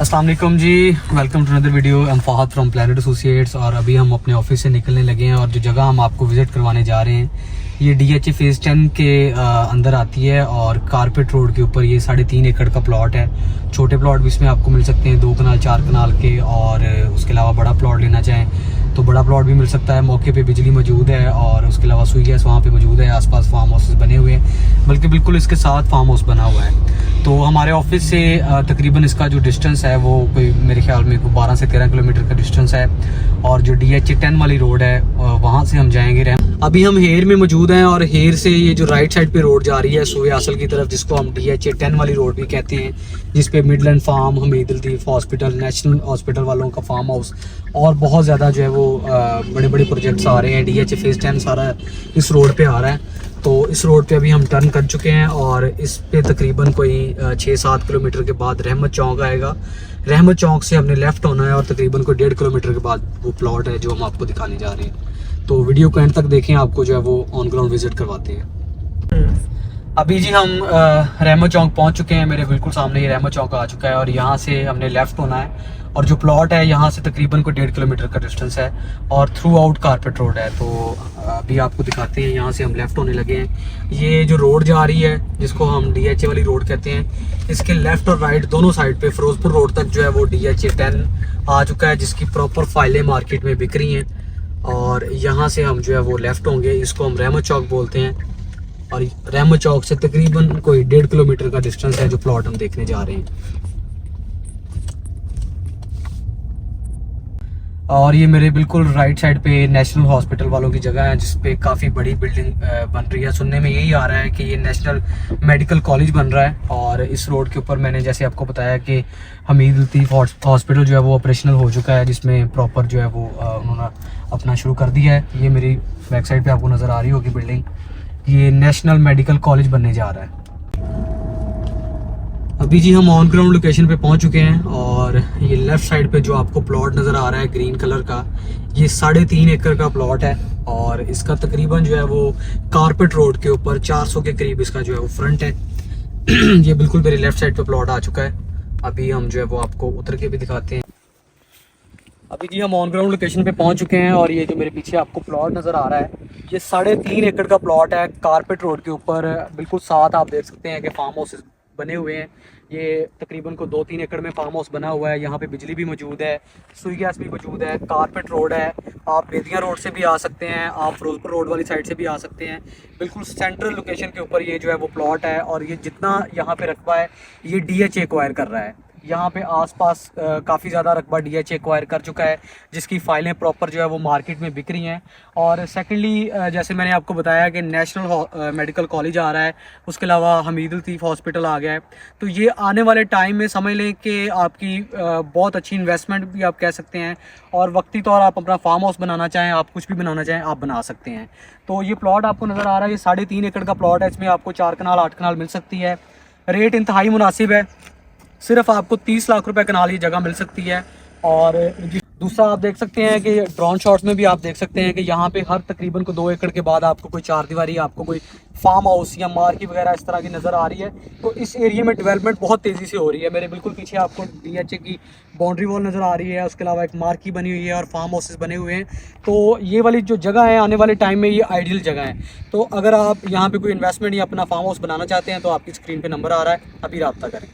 अस्सलाम वालेकुम जी, welcome to another video. I am Fahad from Planet Associates और अभी हम अपने ऑफिस से निकलने लगे हैं और जो जगह हम आपको विज़िट करवाने जा रहे हैं ये DHA फेज़ 10 के अंदर आती है और कारपेट रोड के ऊपर ये 3.5 एकड़ का प्लॉट है। छोटे प्लॉट भी इसमें आपको मिल सकते हैं 2 कनाल 4 कनाल के, और उसके अलावा बड़ा प्लॉट लेना चाहें तो बड़ा प्लॉट भी मिल सकता है। मौके पे बिजली मौजूद है और उसके अलावा सुई गैस वहाँ पे मौजूद है। आसपास फार्म हाउसेस बने हुए हैं, बल्कि बिल्कुल इसके साथ फार्म हाउस बना हुआ है। तो हमारे ऑफिस से तकरीबन इसका जो डिस्टेंस है वो कोई मेरे ख्याल में कोई 12 से 13 किलोमीटर का डिस्टेंस है। और जो DHA 10 वाली रोड है वहाँ से हम जाएंगे। अभी हम हेर में मौजूद हैं और हेर से ये जो राइट साइड पे रोड जा रही है सूए आसल की तरफ, जिसको हम DHA 10 वाली रोड भी कहते हैं, जिस पे मिडलैंड फार्म, हमीद लतीफ़ हॉस्पिटल, नेशनल हॉस्पिटल वालों का फार्म हाउस और बहुत ज़्यादा जो है वो बड़े बड़े प्रोजेक्ट्स आ रहे हैं। DHA फेज़ 10 सारा इस रोड पे आ रहा है। तो इस रोड पे अभी हम टर्न कर चुके हैं और इस पे तकरीबन कोई 6-7 किलोमीटर के बाद रहमत चौक आएगा। रहमत चौक से हमने लेफ़्ट होना है और तकरीबन कोई 1.5 किलोमीटर के बाद वो प्लॉट है जो हम आपको दिखाने जा रहे हैं। तो वीडियो को एंड तक देखें, आपको जो है वो ऑन ग्राउंड विजिट करवाते हैं। अभी जी हम रहमत चौक पहुंच चुके हैं। मेरे बिल्कुल सामने ये रहमत चौक आ चुका है और यहाँ से हमने लेफ़्ट होना है और जो प्लॉट है यहाँ से तकरीबन कोई 1.5 किलोमीटर का डिस्टेंस है और थ्रू आउट कारपेट रोड है। तो अभी आपको दिखाते हैं, यहाँ से हम लेफ़्ट होने लगे हैं। ये जो रोड जा रही है जिसको हम DHA वाली रोड कहते हैं, इसके लेफ़्ट और राइट दोनों साइड पे फिरोजपुर रोड तक जो है वो DHA 10 आ चुका है, जिसकी प्रॉपर फाइलें मार्केट में बिक रही हैं। और यहाँ से हम जो है वो लेफ़्ट होंगे, इसको हम रहमत चौक बोलते हैं। और रहमत चौक से तकरीबन कोई 1.5 किलोमीटर का डिस्टेंस है जो प्लॉट हम देखने जा रहे हैं। और ये मेरे बिल्कुल राइट साइड पे नेशनल हॉस्पिटल वालों की जगह है, जिस पे काफ़ी बड़ी बिल्डिंग बन रही है। सुनने में यही आ रहा है कि ये नेशनल मेडिकल कॉलेज बन रहा है। और इस रोड के ऊपर मैंने जैसे आपको बताया कि हमीद लतीफ़ हॉस्पिटल जो है वो ऑपरेशनल हो चुका है, जिसमें प्रॉपर जो है वो उन्होंने अपना शुरू कर दिया है। ये मेरी बैक साइड पे आपको नज़र आ रही होगी बिल्डिंग, ये नेशनल मेडिकल कॉलेज बनने जा रहा है। अभी जी हम ऑन ग्राउंड लोकेशन पे पहुंच चुके हैं और ये लेफ़्ट साइड पे जो आपको प्लॉट नज़र आ रहा है ग्रीन कलर का, ये 3.5 एकड़ का प्लॉट है और इसका तकरीबन जो है वो कारपेट रोड के ऊपर 400 के करीब इसका जो है वो फ्रंट है। ये बिल्कुल मेरे लेफ़्ट साइड पे प्लॉट आ चुका है। अभी हम जो है वो आपको उतर के भी दिखाते हैं। अभी जी हम ऑन ग्राउंड लोकेशन पे पहुंच चुके हैं और ये जो मेरे पीछे आपको प्लॉट नज़र आ रहा है ये 3.5 एकड़ का प्लॉट है कारपेट रोड के ऊपर। बिल्कुल साथ आप देख सकते हैं कि फार्म हाउसेस बने हुए हैं। ये तकरीबन को 2-3 एकड़ में फार्म हाउस बना हुआ है। यहाँ पे बिजली भी मौजूद है, सुई गैस भी मौजूद है, कारपेट रोड है। आप बेदियाँ रोड से भी आ सकते हैं, आप फिरोजपुर रोड वाली साइड से भी आ सकते हैं। बिल्कुल सेंट्रल लोकेशन के ऊपर ये जो है वो प्लॉट है और ये जितना यहाँ पे रकबा है ये DHA एक्वायर कर रहा है। यहाँ पे आसपास काफ़ी ज़्यादा रकबा DHA एक्वायर कर चुका है, जिसकी फ़ाइलें प्रॉपर जो है वो मार्केट में बिक रही हैं। और सेकेंडली जैसे मैंने आपको बताया कि नेशनल मेडिकल कॉलेज आ रहा है, उसके अलावा हमीद लतीफ़ हॉस्पिटल आ गया है। तो ये आने वाले टाइम में समझ लें कि आपकी बहुत अच्छी इन्वेस्टमेंट भी आप कह सकते हैं और वक्ती तौर आप अपना फार्म हाउस बनाना चाहें, आप कुछ भी बनाना चाहें आप बना सकते हैं। तो ये प्लॉट आपको नज़र आ रहा है, ये 3.5 एकड़ का प्लॉट है। इसमें आपको 4 कनाल 8 कनाल मिल सकती है। रेट इंतहाई मुनासिब है, सिर्फ आपको 30 लाख रुपए कनाल ये जगह मिल सकती है। और दूसरा आप देख सकते हैं कि ड्रोन शॉट्स में भी आप देख सकते हैं कि यहाँ पे हर तकरीबन को 2 एकड़ के बाद आपको कोई 4 दीवारी, आपको कोई फार्म हाउस या मार्केट वगैरह इस तरह की नज़र आ रही है। तो इस एरिया में डेवलपमेंट बहुत तेज़ी से हो रही है। मेरे बिल्कुल पीछे आपको DHA की बाउंड्री वॉल नज़र आ रही है, उसके अलावा एक मार्केट बनी हुई है और फार्म हाउसेस बने हुए हैं। तो ये वाली जो जगह है आने वाले टाइम में ये आइडियल जगह है। तो अगर आप यहाँ पर कोई इन्वेस्टमेंट या अपना फार्म हाउस बनाना चाहते हैं तो आपकी स्क्रीन पर नंबर आ रहा है, अभी रब्ता करें।